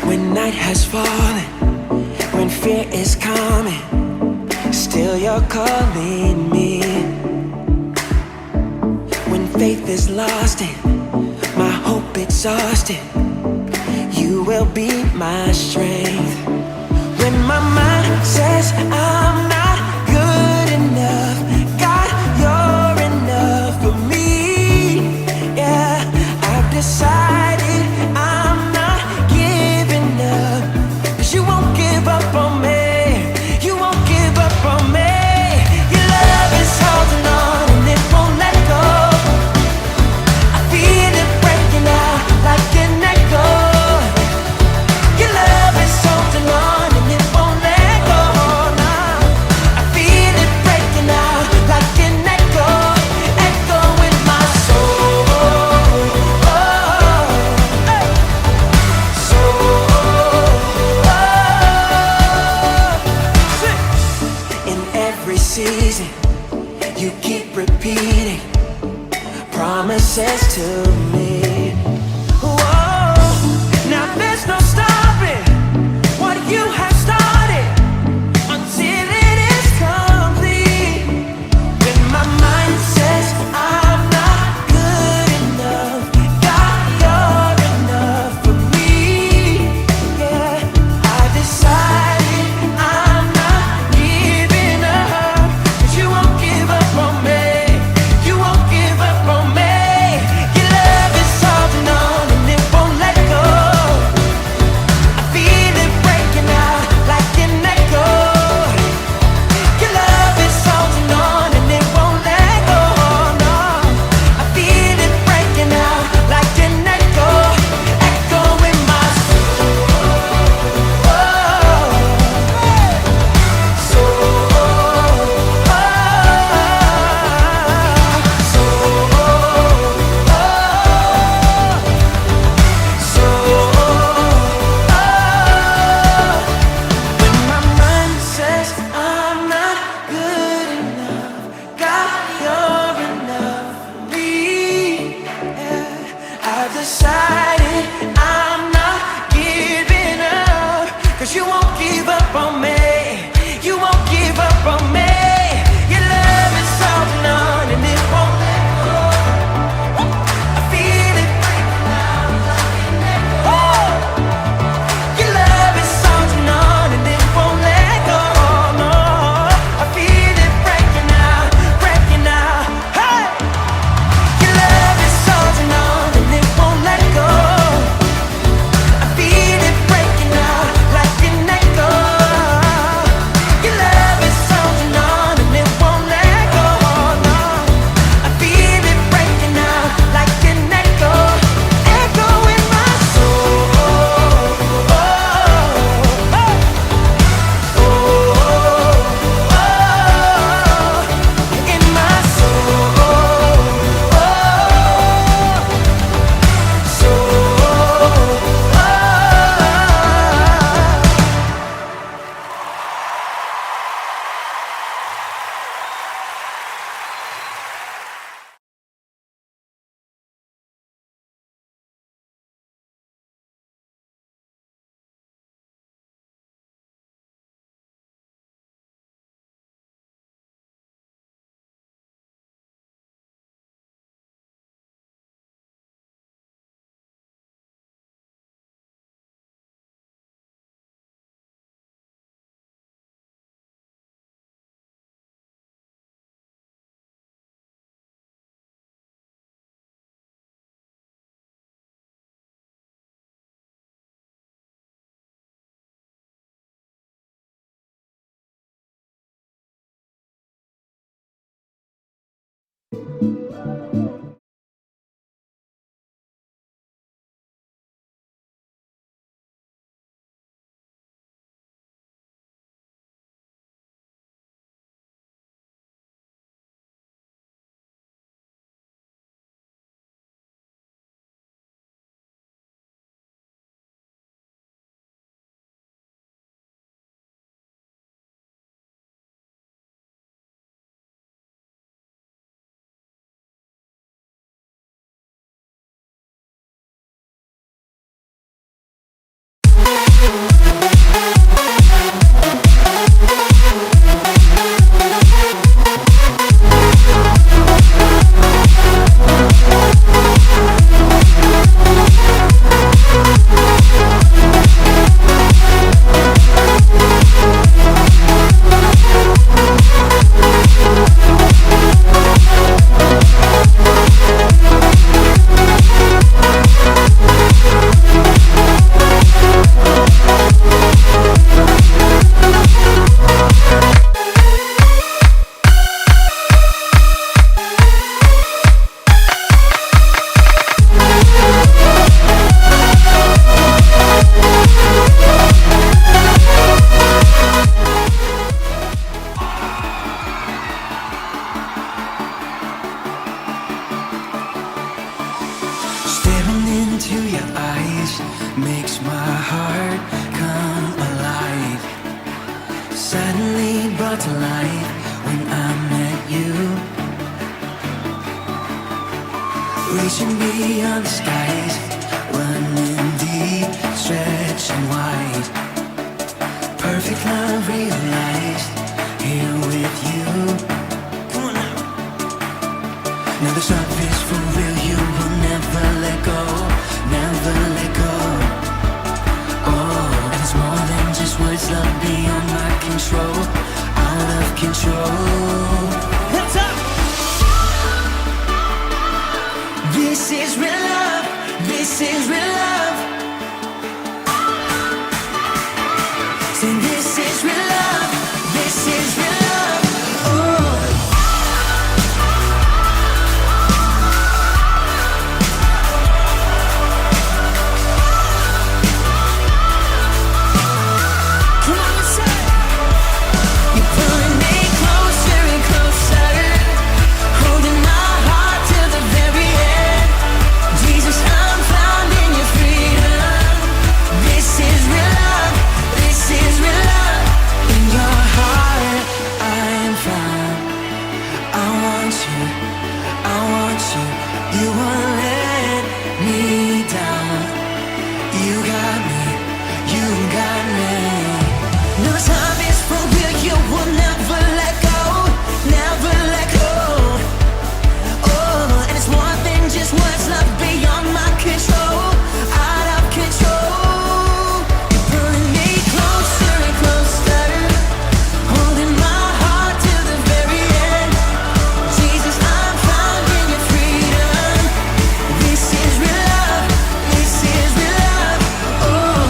When night has fallen, when fear is coming, still you're calling me. When faith is lost and my hope exhausted, you will be my strength. When my mind says I'm not good enough, God, you're enough for me. Yeah, I've decided I'm not giving up, 'cause you won't give up on me. You won't give up on me. Your love is holding on and it won't let go. I feel it breaking out like an echo. Your love is holding on and it won't let go now. I feel it breaking out like an echo, echo in my soul. In every season, you keep repeating promises to me. Whoa, now there's no stopping what you have started until it is complete. When my mind says I'm not good enough, God, you're enough for me. Yeah, I decided I'm not giving up, 'cause you won't give up on me. You won't give up on me. Your love is holding on and it won't let go. I feel it breaking out like an echo. Your love is holding on and it won't let go, no. I feel it breaking out like an echo, echo in my When my mind says I'm not good enough, God, you're enough for me. Yeah, I've decided I'm not giving up, 'cause you won't give up on me. You won't give up on me. Your love is holding on and it won't let go. I feel it breaking out like an echo. Your love is holding on and it won't let go, no. I feel it breaking out, breaking out. Hey! Your love is holding on and it won't let go. I feel it breaking out like an echo. Your love is holding on and it won't let go, no. I feel it breaking out like an echo, echo in my soul. In my makes my heart come alive. Suddenly brought to life when I met you. Reaching beyond the skies, running deep, stretching wide. Perfect love realized here with you. Come on now. Now this love is for real. You will never let go, never let go. Oh, and it's more than just words. Love beyond my control, out of control. Hands up. This is real love. This is real love. Say this is real love. This is real love. Oh. Come on and say. You're pulling me closer and closer, holding my heart till the very end. Jesus, I'm found in your freedom. This is real love. This is real love. In your heart, I am found. I want you. I want you. You won't let me down. You got me. You got me. No time is for real. You will never let go. Never let go. Oh, and it's more than just words. Love beyond my control, out of control. You're pulling me closer and closer, holding my heart till the very end. Jesus, I'm found in your freedom. This is real love. This is real love. Oh.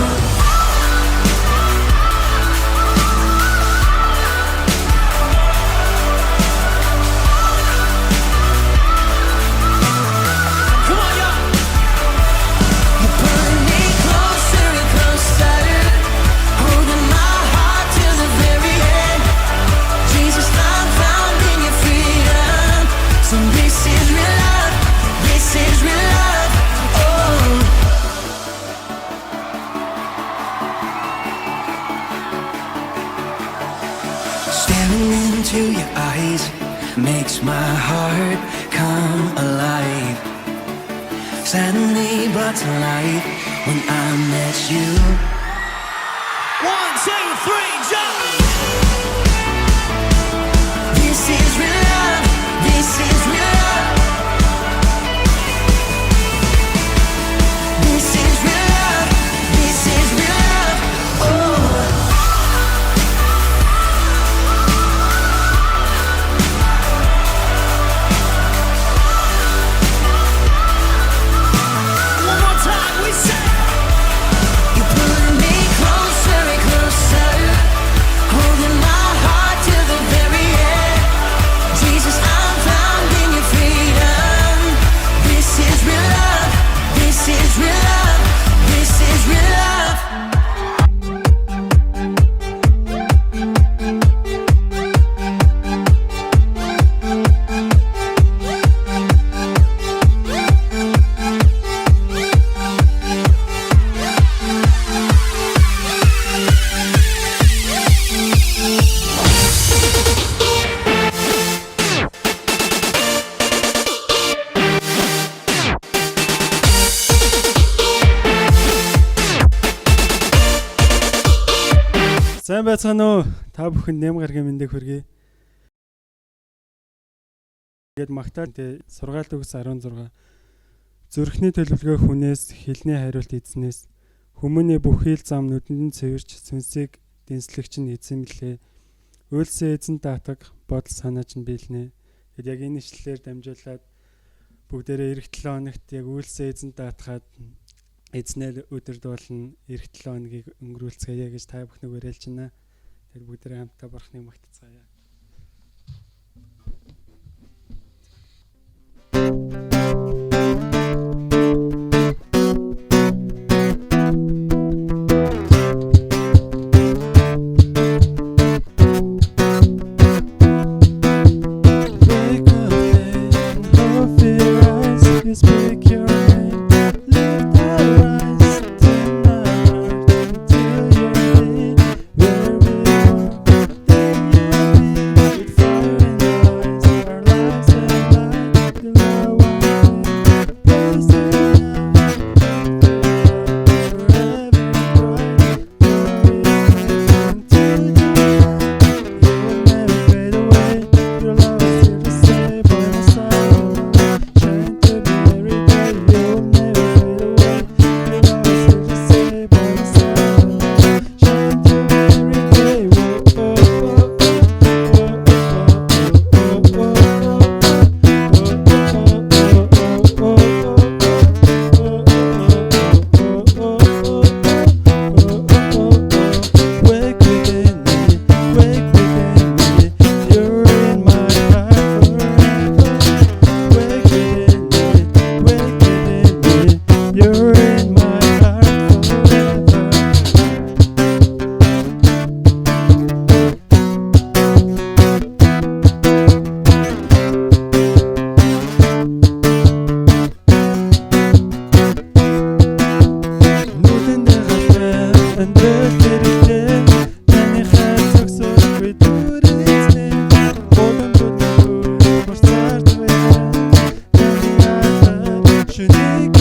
Come on, y'all. You're pulling me closer and closer, holding my heart till the very end. Jesus, I'm found in your freedom. So this is real love. This is real love. Oh. Staring into your eyes makes my heart come alive. Suddenly brought to life when I met you. 1, 2, 3, jump! This is real love. This is real love. This is real love. This is real love. Oh. One more time, we say. You're pulling me closer and closer, holding my heart till the very end. Jesus, I'm found in your freedom. This is real love. This is real love. This is real love. Сайн байцгаана уу? Та бүхэнд нэм гарагийн мэндийг хүргэе. Гээд магтаал тэ сургаалт өгс 16. Зүрхний төлөвлөгөө хүнээс хэлний хариулт эзнээс хүмүүний бүхий л зам нүдэнд цэвэрч сүнсийг дэнслэгч нь эзэн мэлээ. Үйлсээ эзэн даатаг бодол санаач нь биелнэ. Тэгэд яг энэ ишлэлээр дамжуулаад бүгдээрээ эх 7 хоногт яг үйлсээ эзэн даатгаад эзнэр өдөр дуулна, эх 7 хоногийг өнгөрүүлцгээе гэж та бүхнийг уриалж байна. Тэгэд бүгдээрээ хамтдаа бурхныг магтцгаая. Speak your name, lift our eyes. Амьдрал хэрэгтэй таны хайр зогсоогүй дүрээсний болон бүлэг борцаар таны яагаад шүнийг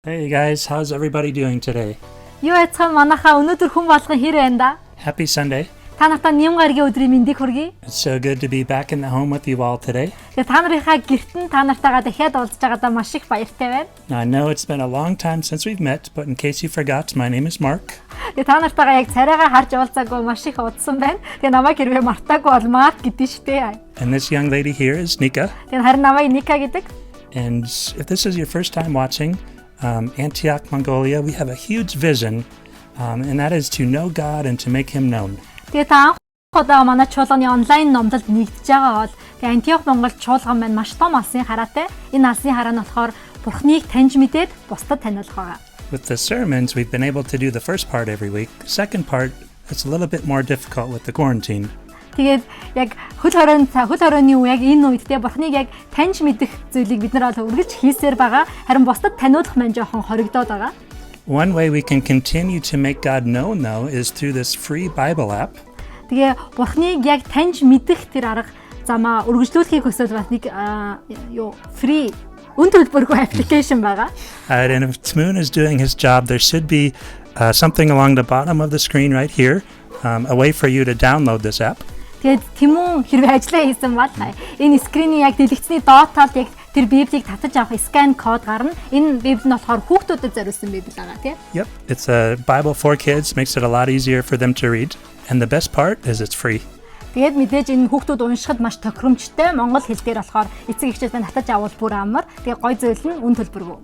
Hey guys, how's everybody doing today? Юу яцхан манайхаа өнөөдөр хүн болгон хэр байна да? Happy Sunday. Та нартаа нэм гаргийн өдрийн мэндийг хүргэе. It's so good to be back in the home with you all today. Тэгээ та нарынхаа гэртэн та нартайгаа дахиад уулзж байгаадаа маш их баяртай байна. Now, I know it's been a long time since we've met, but in case you forgot, my name is Mark. Тэгээ та нартайгаа яг царайгаа харж уулзаагүй маш их удсан байна. Тэгээ намайг хэрвээ мартаагүй бол Марк гэдэг штэ. And this young lady here is Nika. Тэгээ харин намайг Ника гэдэг. And if this is your first time watching Antioch, Mongolia, we have a huge vision, and that is to know God and to make Him known. Тэгээ та анх удаа манай чуулганы онлайн номлолд нэгдэж байгаа бол тэгээ Антиох Монгол чуулган маань маш том алсын хараатай. Энэ алсын хараа нь болохоор Бурхныг таньж мэдээд бусдад таниулах байгаа. With the sermons, we've been able to do the first part every week. The second part, it's a little bit more difficult with the quarantine. Тэгээд яг хөл хорионы үе яг энэ үед те Бурхныг яг таньж мэдэх зүйлийг бид нар бол үргэлж хийсээр байгаа. Харин бусдад таниулах маань жоохон хоригдоод байгаа. One way we can continue to make God known, though, is through this free Bible app. Тэгээ Бурхныг яг таньж мэдэх тэр арга замаа үргэлжлүүлэхийг хүсвэл бас нэг free үн төлбөргүй application байгаа. And if Tmoon is doing his job, there should be something along the bottom of the screen right here, a way for you to download this app. Тэгээд Тимүн хэрвээ ажиллаа хийсэн бол энэ скринийн яг дэлгэцний доод талд яг тэр библийг татаж авах скан код гарна. Энэ библи нь болохоор хүүхдүүдэд зориулсан библи байгаа тийм. Yep, it's a Bible for kids, makes it a lot easier for them to read. And the best part is it's free. Тэгээд мэдээж энэ хүүхдүүд уншихад маш тохиромжтой. Монгол хэл дээр болохоор эцэг эхчүүд маань татаж авал бүр амар. Тэгээд гой зүйл нь үн төлбөргүй.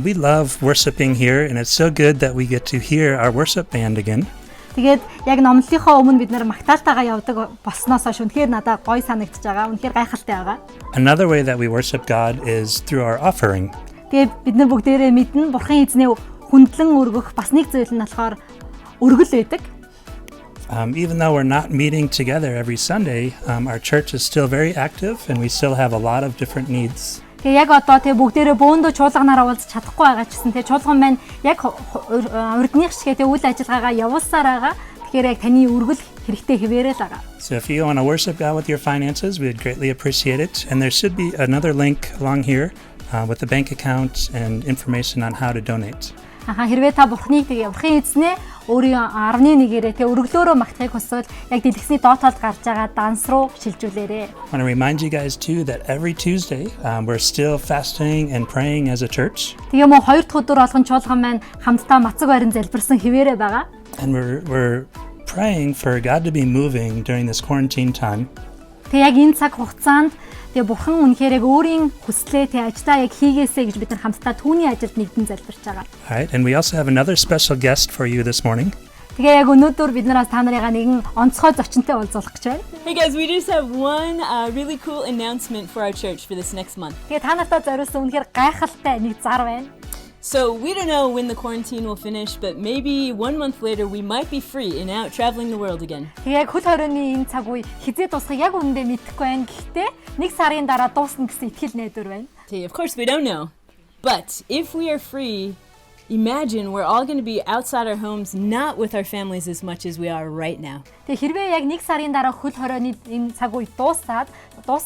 We love worshiping here, and it's so good that we get to hear our worship band again. Тэгээд яг номлолынхоо өмнө бид нэр магтаалтайгаа явдаг болсноос хойш үнэхээр надад гой санагдаж байгаа. Үнэхээр гайхалтай байгаа. Another way that we worship God is through our offering. Тэгээд бид нар бүгдээрээ мэднэ Бурхан эзнээ хүндлэн өргөх бас нэг зүйл нь болохоор өргөл байдаг. Even though we're not meeting together every Sunday, our church is still very active, and we still have a lot of different needs. Тэгээ яг одоо тэгээ бүгдээрээ бөөндөө чуулганаараа уулзч чадахгүй байгаа ч гэсэн тэгээ чуулган маань яг урдных шигээ тэгээ үйл ажиллагаагаа явуулсаар байгаа. Тэгэхээр яг таны өргөл хэрэгтэй хэвээрээ л байгаа. So if you want to worship God with your finances, we'd greatly appreciate it. And there should be another link along here with the bank account and information on how to donate. Хэрвээ та Бурхныг тэгээ Бурхан эзнээ өөрийн 11-ээрээ тэгээ өргөлөөрөө магтахыг хүсвэл яг дэлгэцний доод талд гарч байгаа данс руу шилжүүлээрэй. I want to remind you guys too that every Tuesday we're still fasting and praying as a church. Тэгээ мөн 2 дахь өдөр болгон чуулган маань хамтдаа мацаг барин залбирсан хэвээрээ байгаа. And we're praying for God to be moving during this quarantine time. Тэгээ яг энэ цаг хугацаанд тэгээ Бурхан үнэхээр яг өөрийн хүслээ тэгээ ажлаа яг хийгээсэй гэж бид нар хамтдаа түүний ажилд нэгдэн залбирч байгаа. All right, and we also have another special guest for you this morning. Тэгээ яг өнөөдөр бид нараас та нарыгаа нэгэн онцгой зочинтой уулзуулах гэж байна. Hey guys, we just have one really cool announcement for our church for this next month. Тэгээ та нартаа зориулсан үнэхээр гайхалтай нэг зар байна. So we don't know when the quarantine will finish, but maybe 1 month later we might be free and out traveling the world again. Тэгээ яг хөл хорионы энэ цаг үе хизээ дуусах яг үнэндээ мэдэхгүй байна. Гэхдээ нэг сарын дараа дуусна гэсэн итгэл найдвар байна. Okay, of course we don't know. But if we are free, imagine we're all going to be outside our homes, not with our families as much as we are right now. Тэгээ хэрвээ яг нэг сарын дараа хөл хорионы энэ цаг үе дуусах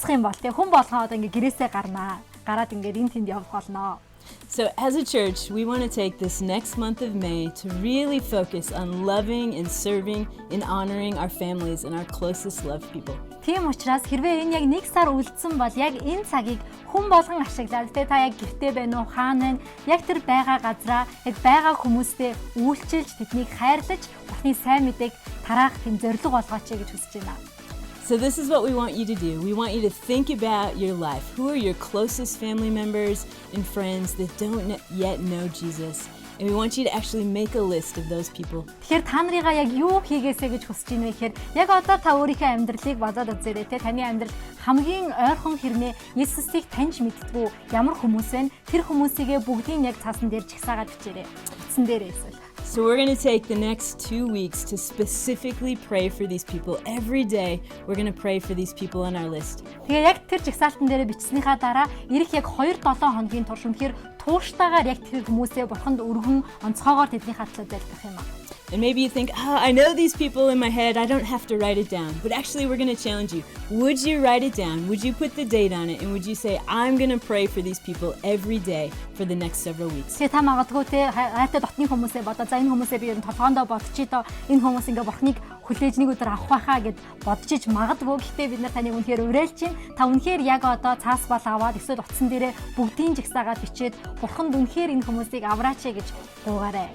юм бол тэгээ хүн болгоо одоо ингээ гэрээсээ гарнаа. Гараад ингээ энэ тэнд явах болно. So as a church, we want to take this next month of May to really focus on loving and serving and honoring our families and our closest loved people. Тийм учраас хэрвээ энэ яг нэг сар үлдсэн бол яг энэ цагийг хүн болгон ашиглаад тэ та яг гэртээ байна уу хаана байна яг тэр байгаа газраа яг байгаа хүмүүстэй үйлчилж тэднийг хайрлаж Бурхны сайн мэдээг тараах тийм зорилго болгооч гэж хүсэж байна. So this is what we want you to do. We want you to think about your life. Who are your closest family members and friends that don't yet know Jesus? And we want you to actually make a list of those people. Тэгэхээр та нарыгаа яг юу хийгээсэй гэж хүсэж байна вэ гэхээр яг одоо та өөрийнхөө амьдралыг бодоод үзээрэй те таны амьдрал хамгийн ойрхон хэрнээ Иесусыг таньж мэдтгүү ямар хүмүүс вэ? Тэр хүмүүсийгээ бүгдийг яг цаасан дээр жигсаагаад бичээрэй. Утсан дээр эсвэл. So we're going to take the next 2 weeks to specifically pray for these people. Every day we're going to pray for these people on our list. Тэгээ яг тэр жигсаалтан дээр бичснийхаа дараа ирэх яг 2-7 хоногийн турш үнэхээр тууштайгаар яг тэр хүмүүсээ Бурханд өргөн онцгоогоор тэдний хатлаа залбирах юм аа. And maybe you think, I know these people in my head, I don't have to write it down. But actually, we're going to challenge you. Would you write it down? Would you put the date on it? And would you say, I'm going to pray for these people every day for the next several weeks? Тэгээ та магадгүй те хайртай дотны хүмүүсээ бодоо. За энэ хүмүүсээ би ер нь толгоондоо бодчих доо. Энэ хүмүүс ингээ Бурхныг хүлээж нэг өдөр авах байхаа гэд бодож иж магадгүй. Гэхдээ бид нар таныг үнэхээр уриалж чинь. Та үнэхээр яг одоо цаас бол аваад эсвэл утсан дээрээ бүгдийн жагсаагаад бичээд Бурханд үнэхээр энэ хүмүүсийг авраач гэж гуугаарай.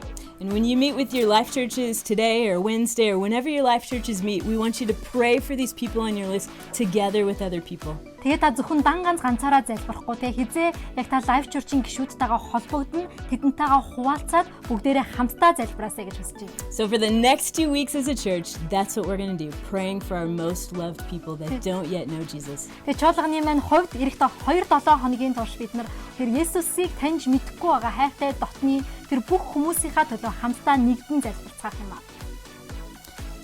And when you meet with your life churches today or Wednesday or whenever your life churches meet, we want you to pray for these people on your list together with other people. Тэгээ та зөвхөн ганцаараа залбирахгүй те хизээ яг та лайв чурчийн гишүүдтэйгээ холбогдно тэдэнтэйгээ хуваалцаад бүгдээрээ хамтдаа залбираасаа гэж хүсэж байна. So for the next 2 weeks as a church, that's what we're going to do, praying for our most loved people that don't yet know Jesus. Тэгээ чуулганы маань хувьд эх 2-7 хоногийн турш бид нар тэр Есүсийг таньж мэдэхгүй байгаа хайртай дотны тэр бүх хүмүүсийнхаа төлөө хамтдаа нэгдэн залбирцгаах юм аа.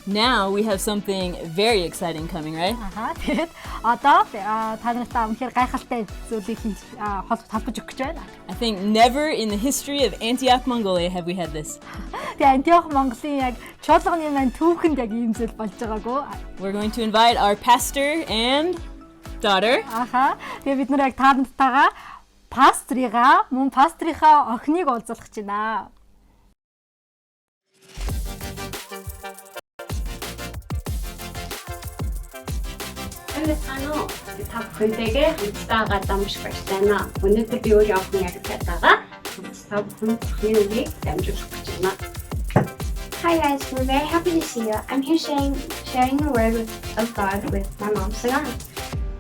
Now we have something very exciting coming, right? Тэгээд одоо та нартай үнэхээр гайхалтай зүйлийг холбож өгөх гэж байна. I think never in the history of Antioch, Mongolia have we had this. Тэгээ Антиох Монголын яг чуулганы маань түүхэнд яг ийм зүйл болж байгаагүй. We're going to invite our pastor and daughter. Тэгээ бид нар яг та нартайгаа пастрыгаа мөн пастрийнхаа охиныг уулзуулах гэж байна. Ano, та бүхэндээ хамтдаа гадамжих гэж байна. Өнөөдөр би өөрөө охин яг таатайгаа та бүхэний үгийг дамжуулах гэж байна. Hi guys, we're very happy to see you. I'm here sharing the word of God with my mom, Sagan.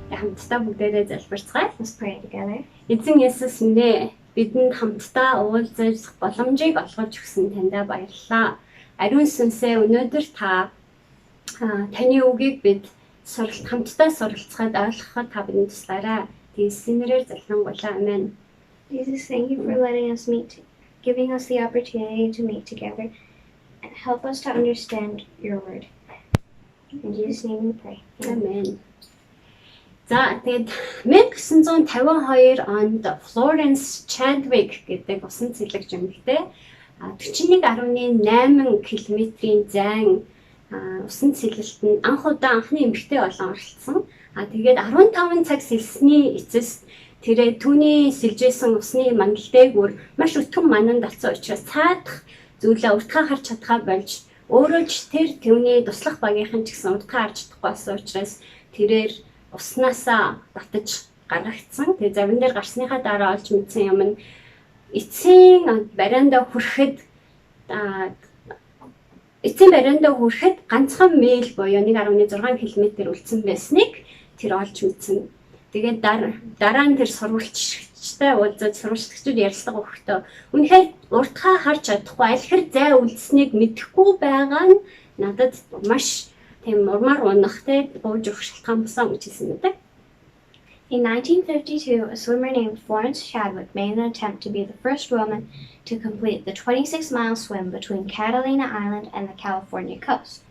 Хамтдаа бүгдээрээ залбирцгаая. Let's pray together. Эзэн Есүс минь ээ, бидэнд хамтдаа уулзах боломжийг олгож өгсөн таньда баярлалаа. Ариун сүнсээ өнөөдөр та таны үгийг бид хамтдаа суралцахад ойлгоход та бидэнд туслаарай. Тийснэрээр залхингуулаа. Амен. Jesus, thank you for letting us meet, giving us the opportunity to meet together, and help us to understand your word. In Jesus' name we pray. Amen. За тэгээд 1952 онд Florence Chadwick гэдэг усан цэлэгч эмэгтэй 41.8 км-ийн зайн усан цэлэлтэнд анх удаа анхны эмэгтэй болон оролцсон. Тэгээд 15 цаг сэлсний эцэст тэрэ түүний сэлжсэн усны мандал дээгүүр маш өтгөн манан далцсан учраас цаадах зүйлээ уртгаа харж чадхаа болж өөрөө ч тэр түүний туслах багийнхан ч гэсэн уртгаа харж чадахгүй болсон учраас тэрээр уснасаа татаж гаргагдсан. Тэгээ завин дээр гарсныхаа дараа олж мэдсэн юм нь эцсийн барианда хүрэхэд ганцхан мэйл буюу 1.6 км үлдсэн байсныг тэр олж мэдсэн. Тэгээд дараа нь тэр сурвалжчтай уулзаад сурвалжлагчид ярилцлага өгөхдөө үнэхээр уртгаа харж чадахгүй алхэр зай үлдсэнийг мэдэхгүй байгаа нь надад маш тийм урмаар унахтай бууж өгөх шалтгаан болсон гэж хэлсэн байдаг. In 1952, a swimmer named Florence Chadwick made an attempt to be the first woman to complete the 26-mile swim between Catalina Island and the California coast.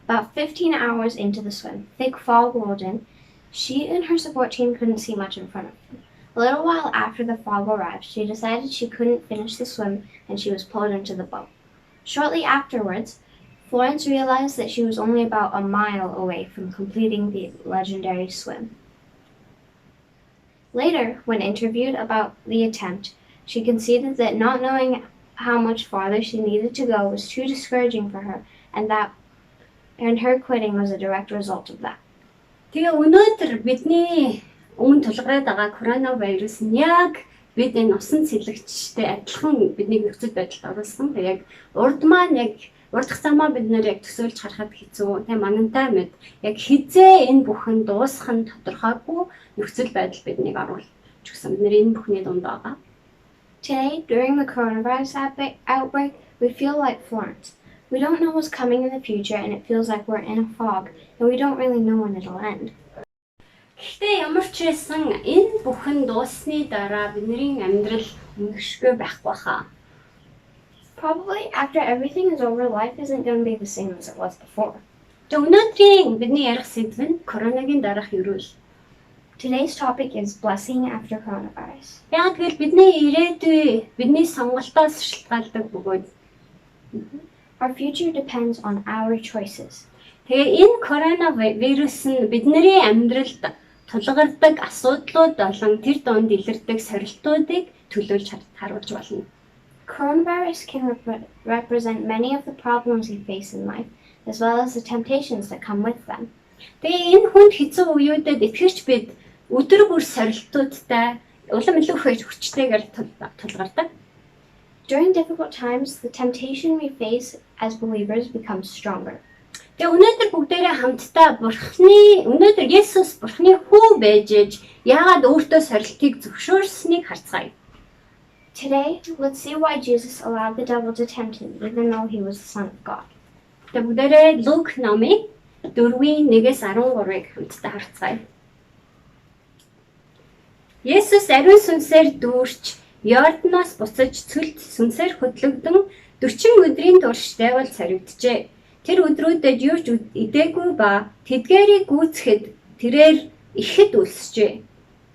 About 15 hours into the swim, thick fog rolled in. She and her support team couldn't see much in front of them. A little while after the fog arrived, she decided she couldn't finish the swim and she was pulled into the boat. Shortly afterwards, Florence realized that she was only about a mile away from completing the legendary swim. Later, when interviewed about the attempt, she conceded that not knowing how much farther she needed to go was too discouraging for her, and her quitting was a direct result of that. Тэгээ өнөөдөр бидний өмнө тулгараад байгаа коронавирус нь яг бид энэ усан цэлэгчтэй адилхан бидний нөхцөл байдалд оруулсан. Тэгээ яг урд дах замаа бид нэр яг төсөөлж харахад хэцүү. Тэгээ манантай мэд яг хизээ энэ бүхэн дуусах нь тодорхойгүй нөхцөл байдал биднийг оруулж өгсөн. Бид нэр энэ бүхний дунд байгаа. Today, during the coronavirus outbreak, we feel like Florence. We don't know what's coming in the future, and it feels like we're in a fog, and we don't really know when it'll end. Гэхдээ ямар ч байсан энэ бүхэн дууссаны дараа бидний амьдрал өнгөшгөө байхгүй хаа. Probably after everything is over, life isn't going to be the same as it was before. Өнөөдрийн бидний ярих сэдв нь коронагийн дараах ерөөл. Today's topic is blessing after coronavirus. Яг тэгэл бидний ирээдүй бидний сонголтоос шалтгаалдаг бөгөөд our future depends on our choices. Тэгээ энэ коронавирус нь бидний амьдралд тулгардаг асуудлууд болон тэр донд илэрдэг сорилтуудыг төлөөлж харуулж болно. Coronavirus can represent many of the problems we face in life. as well as the temptations that come with them. Тэгээ энэ хүнд хэцүү үеүүдэд итгэгч бид өдөр бүр сорилтуудтай улам илүү их хүчтэйгээр тулгардаг. During difficult times, the temptation we face as believers becomes stronger. Тэгээ өнөөдөр бүгдээрээ хамтдаа өнөөдөр Есүс Бурхны хүү байж яагаад өөртөө сорилтыг зөвшөөрснийг харцгаая. Today, let's see why Jesus allowed the devil to tempt him, even though he was the Son of God. Тэгээ бүгдээрээ Лук номын 4:1-13-ыг хамтдаа харцгаая. Есүс ариун сүнсээр дүүрч Йорданоос буцаж цөлд сүнсээр хөдлөгдөн 40 өдрийн турш дайвал царигджээ. Тэр өдрүүдэд юу ч идээгүй ба тэдгээрийг гүйцэхэд тэрээр ихэд үлсжээ.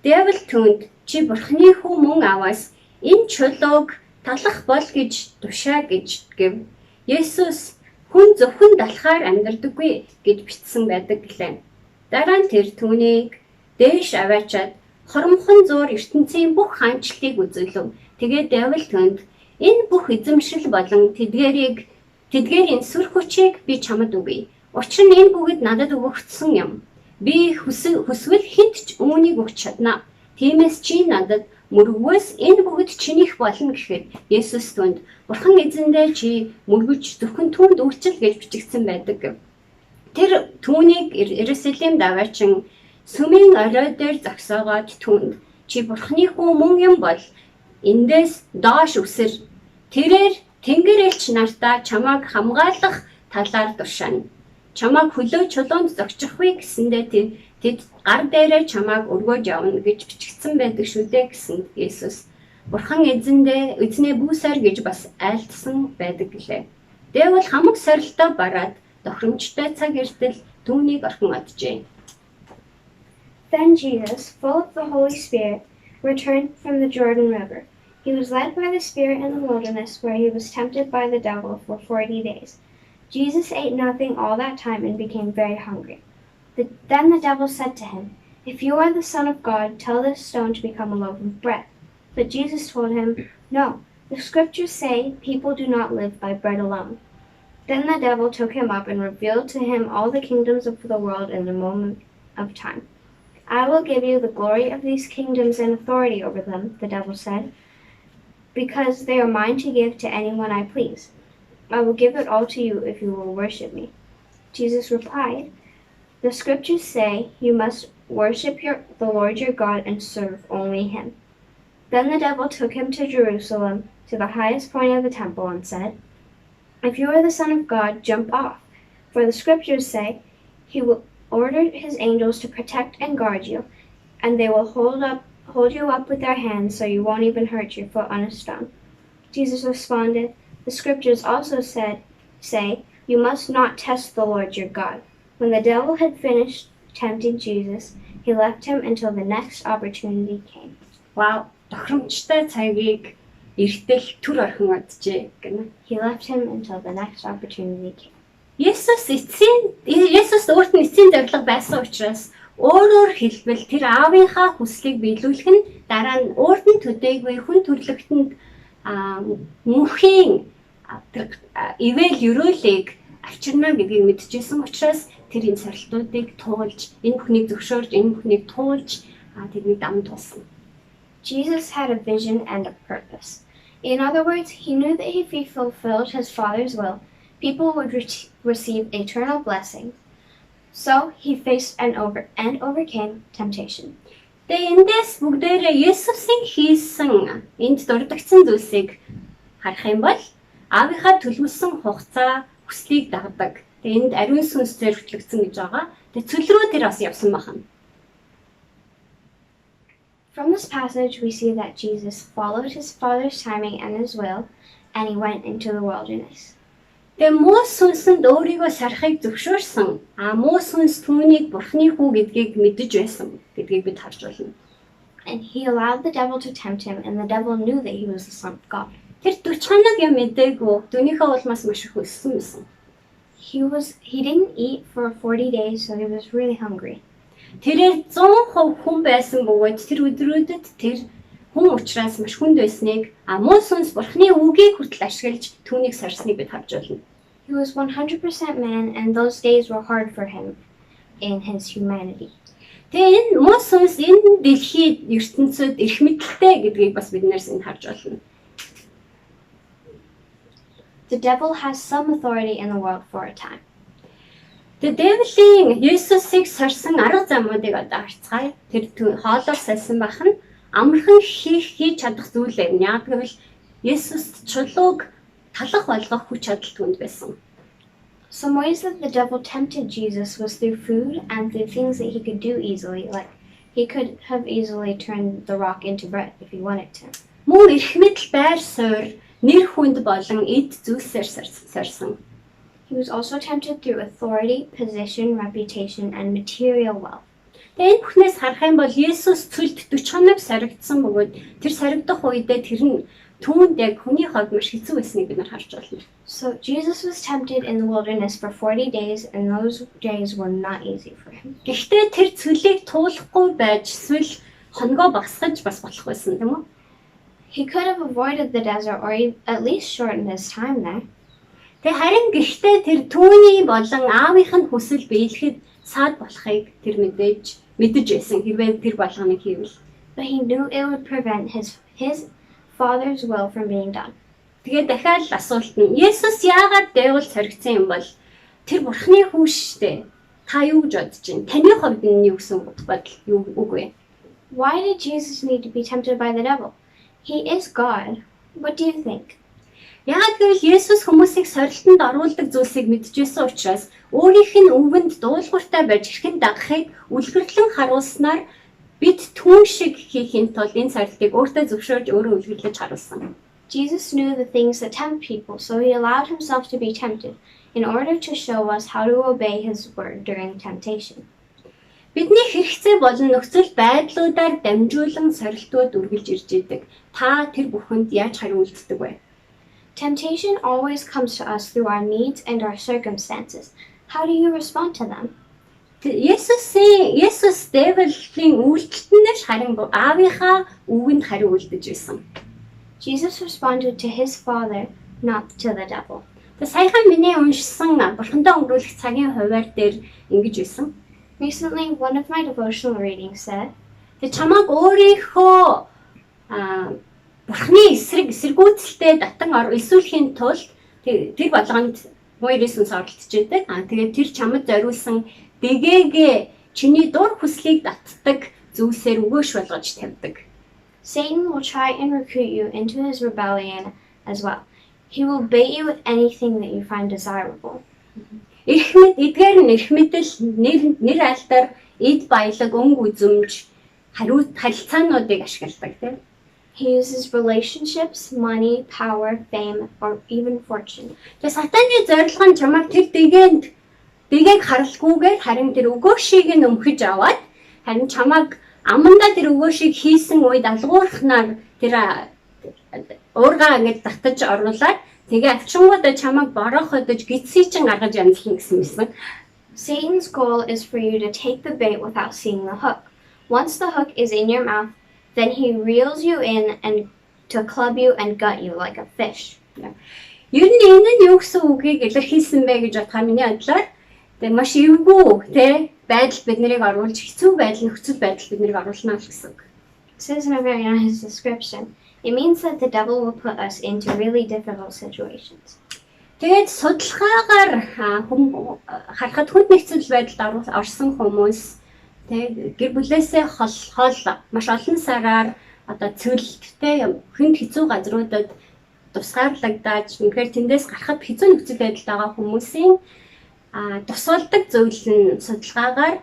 Дайвал түнд чи Бурхны хүү мөн аваас энэ чулууг талах бол гэж тушаа гэж гэв. Есүс хүн зөвхөн далхаар амьдрдаггүй гэж бичсэн байдаг гэлээ. Дараа нь тэр түүнийг дээш аваачаад хоромхон зуур ертөнцийн бүх хаанчлалыг үзүүлв. Тэгээд дайвал түнд энэ бүх эзэмшил болон тэдгээрийн сүр хүчийг би чамд өгье. Учир нь энэ бүгд надад өгөгдсөн юм. Би хүсвэл хэд ч үүнийг өгч чадна. Тиймээс чи надад мөргөөс энэ бүгд чинийх болно гэхэд Есүс түнд Бурхан эзэндээ чи мөргөж зөвхөн түүнд үйлчил гэж бичигдсэн байдаг. Тэр түүнийг Иерусалимд аваачин сүмийн орой дээр зогсоогоод түнд чи Бурханы хүү мөн юм бол эндээс доош үсэр тэрээр Тэнгэр элч нартаа чамааг хамгаалах талаар тушаана. Чамааг хөлөө чулуунд зогчихгүй гэсэндээ тэд гар дээрээ чамааг өргөөж явна гэж бичигдсэн байдаг шүү дээ гэсэн Есүс. Бурхан эзнээ бүсээр гэж бас айлтсан байдаг гэлээ. Дэвэл хамаг сорилтоо бараад тохиромжтой цаг эртэл түүнийг орхин оджээ. Then Jesus, full of the Holy Spirit, returned from the Jordan River. He was led by the Spirit in the wilderness, where he was tempted by the devil for 40 days. Jesus ate nothing all that time and became very hungry. Then the devil said to him, "If you are the Son of God, tell this stone to become a loaf of bread." But Jesus told him, "No, the scriptures say people do not live by bread alone." Then the devil took him up and revealed to him all the kingdoms of the world in a moment of time. "I will give you the glory of these kingdoms and authority over them," the devil said, "because they are mine to give to anyone I please. I will give it all to you if you will worship me." Jesus replied, "The scriptures say you must worship the Lord your God and serve only him." Then the devil took him to Jerusalem, to the highest point of the temple, and said, "If you are the Son of God, jump off. For the scriptures say, he will order his angels to protect and guard you, and they will hold you up with their hands so you won't even hurt your foot on a stone." Jesus responded, "The scriptures also say, you must not test the Lord your God." When the devil had finished tempting Jesus, he left him until the next opportunity came. Вау, тохиромжтой цагийг эртэл түр орхин оджээ гэнэ. He left him until the next opportunity came. Есүс өөрт нь эцсийн зорилго байсан учраас өөрөөр хэлбэл тэр аавынхаа хүслийг биелүүлэх нь дараа нь өөрт нь төдийгүй хүн төрлөختөнд мөнхийн ивэл өрөөлийг авчирна гэдгийг мэдчихсэн учраас тэр энэ сорилтуудыг туулж, энэ бүхнийг зөвшөөрж, энэ бүхнийг туулж тэрнийг дамд тулсан. Jesus had a vision and a purpose. In other words, he knew that if he fulfilled his Father's will, people would receive eternal blessing. So he faced and overcame temptation. Тэгээ эндээс бүгдээрээ Есүсийн хийсэн энд дурдгдсан зүйлсийг харах юм бол аавынхаа төлөвлөсөн хугацаа хүслийг дагдаг. Тэгээ энд ариун сүнсээр хөтлөгдсөн гэж байгаа. Тэгээ цөл рүү тэр бас явсан байна. From this passage, we see that Jesus followed his Father's timing and his will, and he went into the wilderness. Тэгээ муу сүнсэнд өөрийгөө сарахыг зөвшөөрсөн. Муу сүнс түүнийг Бурхны хүү гэдгийг мэдэж байсан гэдгийг бид харж байна. And he allowed the devil to tempt him, and the devil knew that he was the Son of God. Тэр 40 хоног юм мэдээгүй. Түүнийхээ улмаас маш их өссөн байсан. He didn't eat for 40 days, so he was really hungry. Тэрээр 100% хүн байсан бөгөөд тэр өдрүүдэд тэр хүн учраас маш хүнд байсныг муу сүнс Бурхны үгийг хүртэл ашиглаж түүнийг сарсныг бид харж байна. He was 100% man, and those days were hard for him in his humanity. Тэгээ энэ мус сүнс энэ дэлхийд ертөнцид эрх мэдэлтэй гэдгийг бас бид нэрс энэ харж байна. The devil has some authority in the world for a time. Тэгээ Devil-ийн Есүсийг сорсон арга замуудыг одоо харцгаая. Тэр хоолоор сольсон байх нь амархан хийж чадах зүйл юм. Яг гэвэл Есүс чулууг талах болгох хүч чадал түнд байсан. Some ways that the devil tempted Jesus was through food and through things that he could do easily, like he could have easily turned the rock into bread if he wanted to. Мөн эрх мэдэл байр суурь нэр хүнд болон эд зүйлсээр сорсон. He was also tempted through authority, position, reputation, and material wealth. Тэгээ энэ бүхнээс харах юм бол Есүс цүлд 40 хоног соригдсон бөгөөд тэр соригдох үедээ тэр нь түүнд яг хүний хувьд маш хэцүү байсныг бид нар харж байна. So Jesus was tempted in the wilderness for 40 days, and those days were not easy for him. Гэхдээ тэр цүлийг туулахгүй байж эсвэл хоногоо багсгаж бас болох байсан тийм үү? He could have avoided the desert or at least shortened his time there. Тэгээ харин гэхдээ тэр түүний болон аавынх нь хүсэл биелэхэд саад болохыг тэр мэдэж байсан хэрвээ тэр болгоныг хийвэл. But he knew it would prevent his Father's will from being done. Тэгээ дахиад асуулт нь Есүс яагаад дээгүүр цоригдсан юм бол тэр бурхны хүү штэ. Та юу гэж бодож байна? Таны хувьд энэ юу гэсэн бодол юу үгүй? Why did Jesus need to be tempted by the devil? He is God. What do you think? Яагаад гэвэл Есүс хүмүүсийг сорилтонд оруулдаг зүйлсийг мэдчихсэн учраас өөрийнх нь өвгөнд дуулууртай байж хэрхэн дагахыг үлгэрлэн харуулснаар бид түүн шиг хийхин тулд энэ сорилтыг өөртөө зөвшөөрж өөрөө үлгэрлэж харуулсан. Jesus knew the things that tempt people, so he allowed himself to be tempted in order to show us how to obey his word during temptation. Бидний хэрэгцээ болон нөхцөл байдлуудаар дамжуулан сорилтууд үргэлж ирж идэг. Та тэр бүхэнд яаж хариулцдаг вэ? Temptation always comes to us through our needs and our circumstances. How do you respond to them? Есүс Devil-ийн үйлдэлтнээс харин аавынхаа үгэнд хариу үйлдэж байсан. Jesus responded to his father, not to the devil. Тэгээ саяхан миний уншсан бурхандаа өнгөрүүлэх цагийн хуваар дээр ингэж байсан. Recently, one of my devotional readings said, Тэгээ чамайг өөрийнхөө бурхны эсэргүүцэлтэй татан эсүүлэхийн тулд тэр болгонд Моирис үнс оролцож байдаг. Тэгээд тэр чамд зориулсан дэгээг чиний дур хүслийг татдаг зүйлсээр өгөөш болгож тавьдаг. Satan will try and recruit you into his rebellion as well. He will bait you with anything that you find desirable. Эдгээр нь эрх мэдэл, нэр айлтар, эд баялаг, өнгө үзэмж, харилцаануудыг ашигладаг тийм. He uses relationships, money, power, fame, or even fortune. Тэгээ сатаны зорилго нь чамайг тэр дэгийг харалгүйгээр харин тэр өгөөшийг нь өмхөж аваад харин чамайг амандаа тэр өгөөшийг хийсэн үед алгуурхнаар тэр уургаа ингэж татаж оруулаад тэгээ авчингуудаа чамайг бороходож гидсий чин гаргаж янзлах гэсэн юмсан. Satan's goal is for you to take the bait without seeing the hook. Once the hook is in your mouth, then he reels you in and to club you and gut you like a fish. Ер нь энэ нь юу гэсэн үгийг илэрхийлсэн бэ гэж бодохоор миний бодлоор тэгээ маш эвгүй те байдал биднийг оруулж хэцүү байдал нөхцөл байдал биднийг оруулна гэсэн үг. It says in a very nice description, it means that the devil will put us into really difficult situations. Тэгээд судалгаагаар харахад хүнд нөхцөл байдалд орсон хүмүүс тэг гэр бүлээсээ хол маш олон сараар одоо цөлттэй хүнд хэцүү газруудад тусгаарлагдаж үнэхээр тэндээс гарахад хэцүү нөхцөл байдалд байгаа хүмүүсийн тусалдаг зөвлөл нь судалгаагаар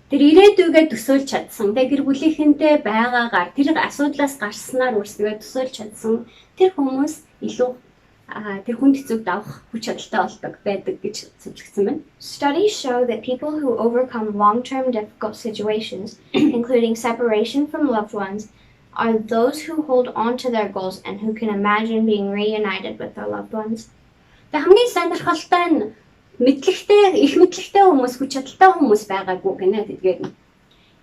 тэр ирээдүйгээ төсөөлж чадсан. Тэгээ гэр бүлийнхэнтэй байгаагаар тэр асуудлаас гарснаар өөрсдөө төсөөлж чадсан. Тэр хүмүүс илүү тэр хүнд хэцүүг давах хүч чадалтай болдог байдаг гэж зөвлөгдсөн байна. Studies show that people who overcome long-term difficult situations, including separation from loved ones, are those who hold on to their goals and who can imagine being reunited with their loved ones. Тэгээ хамгийн сонирхолтой нь мэдлэгтэй, их мэдлэгтэй хүмүүс, хүч чадалтай хүмүүс байгаагүй гэнэ гэдгээр.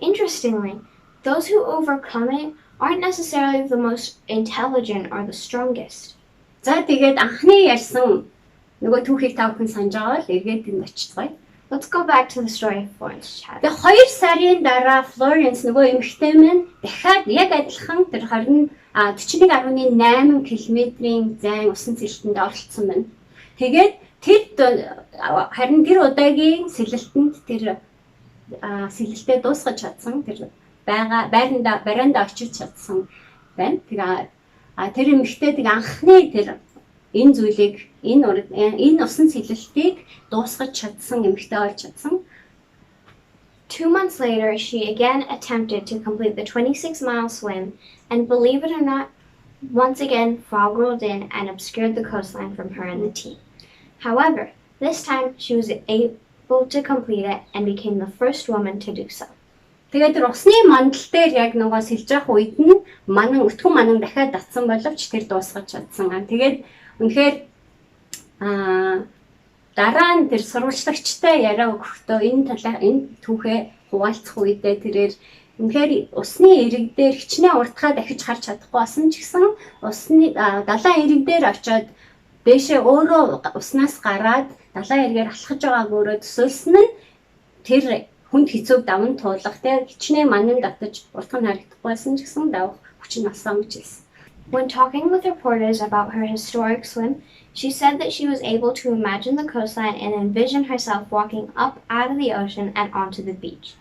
Interestingly, those who overcome it aren't necessarily the most intelligent or the strongest. За тэгээд анхны ярьсан Нөгөө түүхийг та бүхэн санаж байгаа л эргээд энд очицгаая. Let's go back to the story of Florence Chadwick. Тэгээ 2 сарын дараа Florence нөгөө эмэгтэй минь дахиад яг адилхан тэр 41.8 км-ийн зайн усан цэлтэнд оролцсон байна. Тэгээд харин тэр удаагийн сэлэлтэнд тэр сэлэлтээ дуусгаж чадсан. Тэр байранда очиж чадсан байна. Тэгээ тэр эмэгтэй тэг анхны тэр энэ зүйлийг энэ усан сэлэлтийг дуусгаж чадсан эмэгтэй болж чадсан. 2 months later, she again attempted to complete the 26-mile swim, and believe it or not, once again fog rolled in and obscured the coastline from her and the team. However, this time she was able to complete it and became the first woman to do so. Тэгээд тэр усны мандал дээр яг нөгөө сэлж явах үед нь өтгөн манан дахиад татсан боловч тэр дуусгаж чадсан. Тэгээд үнэхээр дараа нь тэр сурвалжлагчтай яриа өгөхдөө энэ түүхээ хуваалцах үедээ тэрээр үнэхээр усны эрэг дээр хичнээн уртгаа дахиж харж чадахгүй басан ч гэсэн усны далайн эрэг дээр очиод дээшээ өөрөө уснаас гараад далайн эргээр алхаж байгааг өөрөө төсөөлсөн нь тэр хүнд хэцүү даван туулах те хичнээн манан татаж уртга нь харагдахгүй басан ч гэсэн давах хүч нь алсан гэж хэлсэн. When talking with reporters about her historic swim, she said that she was able to imagine the coastline and envision herself walking up out of the ocean and onto the beach.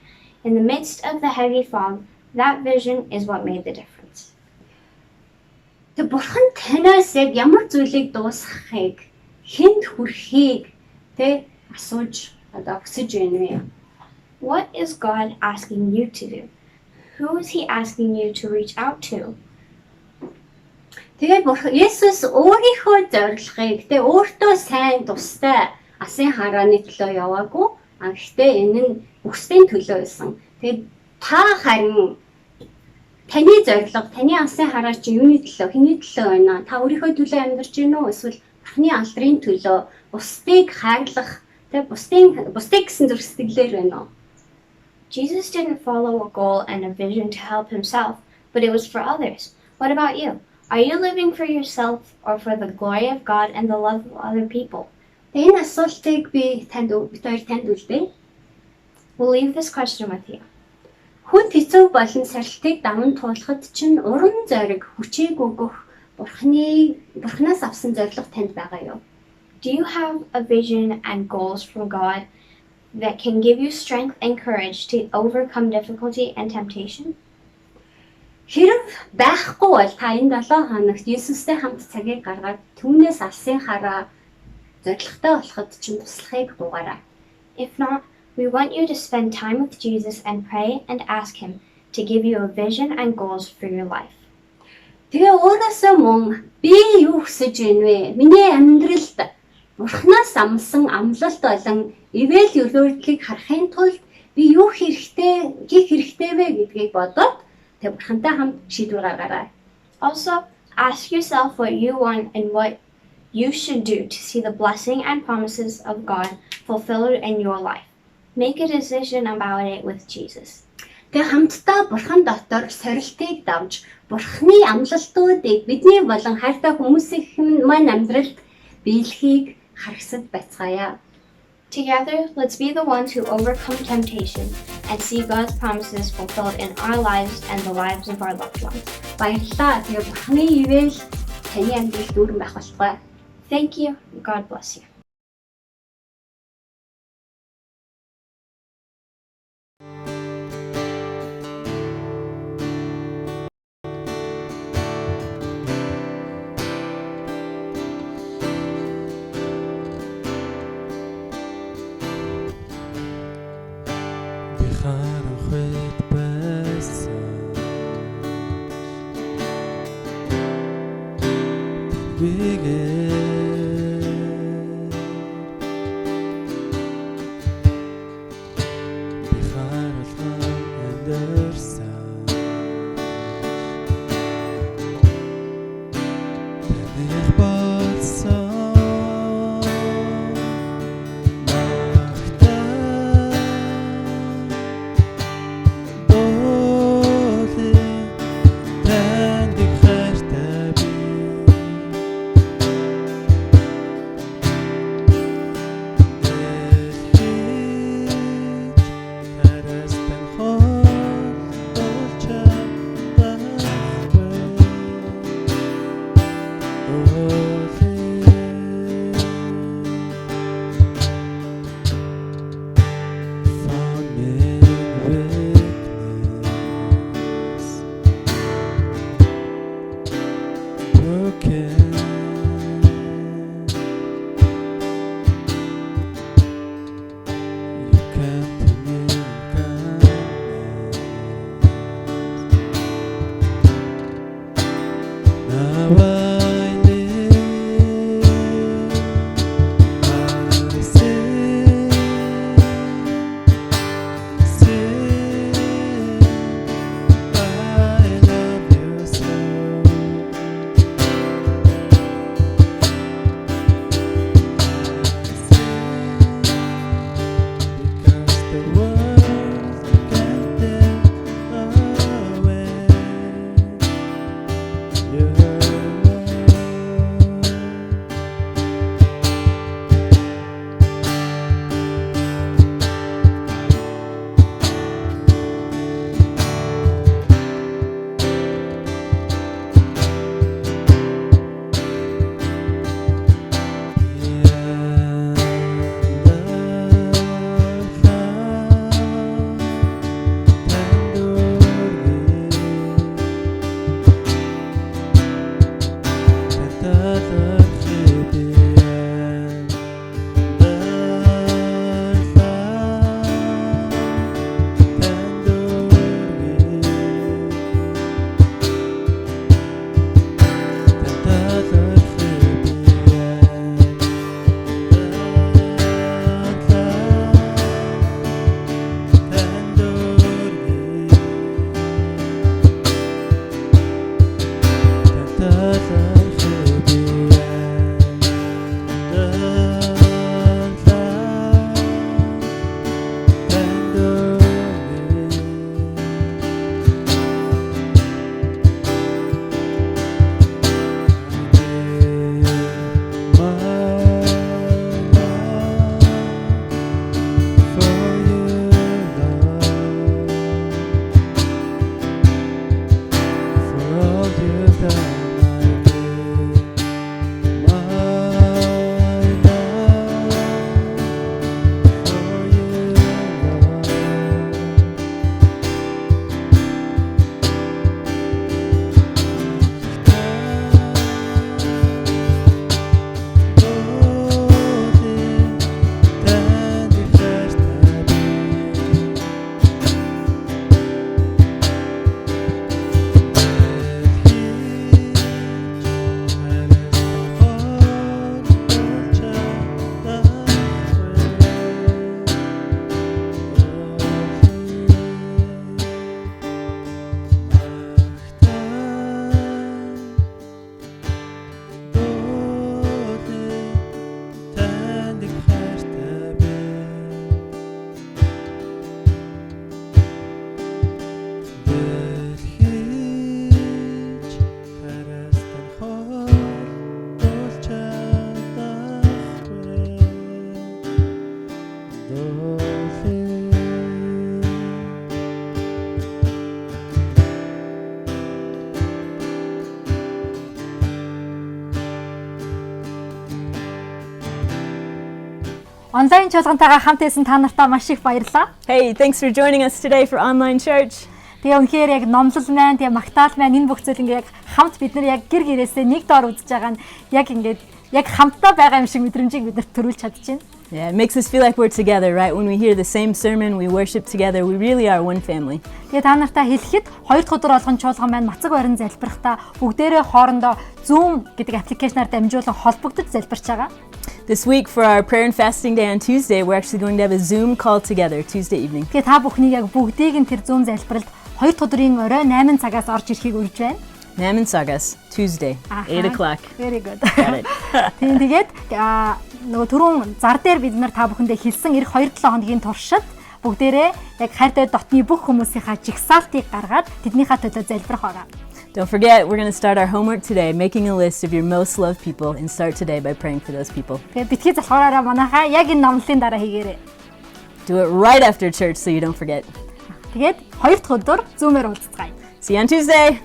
In the midst of the heavy fog, that vision is what made the difference. Тэг бурхан танаас яг ямар зүйлийг дуусгахыг, хэнд хүрэхийг тэ асууж өгсөж байна вэ? What is God asking you to do? Who is he asking you to reach out to? Тэгээд Есүс өөрийнхөө зорилгыг тэ өөртөө сайн тустай асын харааны төлөө яваагүй. Гэхдээ энэ нь бүсдийн төлөө байсан. Тэгээд та харин таны зорилго, таны асын хараа чи юуны төлөө, хэний төлөө байна? Та өөрийнхөө төлөө амьдарч гинөө эсвэл Бурхны алдрын төлөө бусдыг хайрлах, тэ бусдыг гэсэн зүрх сэтгэлээр байна уу? Jesus didn't follow a goal and a vision to help himself, but it was for others. What about you? Are you living for yourself or for the glory of God and the love of other people? Энэ асуултыг би танд үлдээ. We'll leave this question with you. Хүнд хэцүү болон сарилтыг даван туулахад чинь уран зориг, хүчийг өгөх Бурханаас авсан зорилго танд байгаа юу? Do you have a vision and goals from God that can give you strength and courage to overcome difficulty and temptation? Хэрэг байхгүй бол та энэ 7 хоногт Есүстэй хамт цагийг гаргаад түүнээс алсын хараа зоригтой болоход чинь туслахыг дуугараа. If not, we want you to spend time with Jesus and pray and ask him to give you a vision and goals for your life. Тэгээ өөрөөсөө мөн би юу хүсэж байна вэ? Миний амьдралд Бурханаас амлсан амлалт болон ивэл өрөөлдлийг харахын тулд би юу хийх хэрэгтэй вэ гэдгийг бодоод тэг Бурхантай хамт шийдвэр гаргаарай. Also, ask yourself what you want and what you should do to see the blessing and promises of God fulfilled in your life. Make a decision about it with Jesus. Тэг хамтдаа Бурхан дотор сорилтыг давж Бурханы амлалтуудыг бидний болон хайртай хүмүүсийн маань амьдралд биелэхийг харагсад байцгаая. Together, let's be the ones who overcome temptation and see God's promises fulfilled in our lives and the lives of our loved ones. Баярлалаа. Тэгээ Бурханы ивэл таны амьдралд дүүрэн байх болтугай. Thank you. God bless you. Онлайн чуулгантайгаа хамт байсан та нартаа маш их баярлалаа. Hey, thanks for joining us today for online church. Тэгээ үнэхээр яг номлол маань, тэгээ магтаал маань энэ бүх зүйл ингээд яг хамт бид нар яг гэр гэрээсээ нэг доор үзэж байгаа нь яг ингээд яг хамтдаа байгаа юм шиг мэдрэмжийг бид нарт төрүүлж чадчихэв. Yeah, it makes us feel like we're together, right? When we hear the same sermon, we worship together. We really are one family. Тэгээ та нартаа хэлэхэд хоёр дахь өдөр болгон чуулган маань мацаг барин залбирахдаа бүгдээрээ хоорондоо Zoom гэдэг аппликейшнаар дамжуулан холбогдож залбирч байгаа. This week for our prayer and fasting day on Tuesday, we're actually going to have a Zoom call together Tuesday evening. Тэгээ та бүхнийг яг бүгдийг нь тэр Zoom залбиралд хоёр дахь өдрийн орой 8 цагаас орж ирэхийг урьж байна. 8 цагаас Tuesday 8 o'clock. Very good. Got it. Тэгээд нөгөө түрүүн зар дээр бид нар та бүхэндээ хэлсэн эх 2-7 хоногийн туршид бүгдээрээ яг хайртай дотны бүх хүмүүсийнхаа жигсаалтыг гаргаад тэднийхээ төлөө залбирах байгаа. Don't forget, we're going to start our homework today, making a list of your most loved people, and start today by praying for those people. Тэгээд битгий залхуураараа манайхаа яг энэ номлолын дараа хийгээрэй. Do it right after church so you don't forget. Тэгээд хоёр дахь өдөр Zoom-ээр уулзцгаая. See you on Tuesday.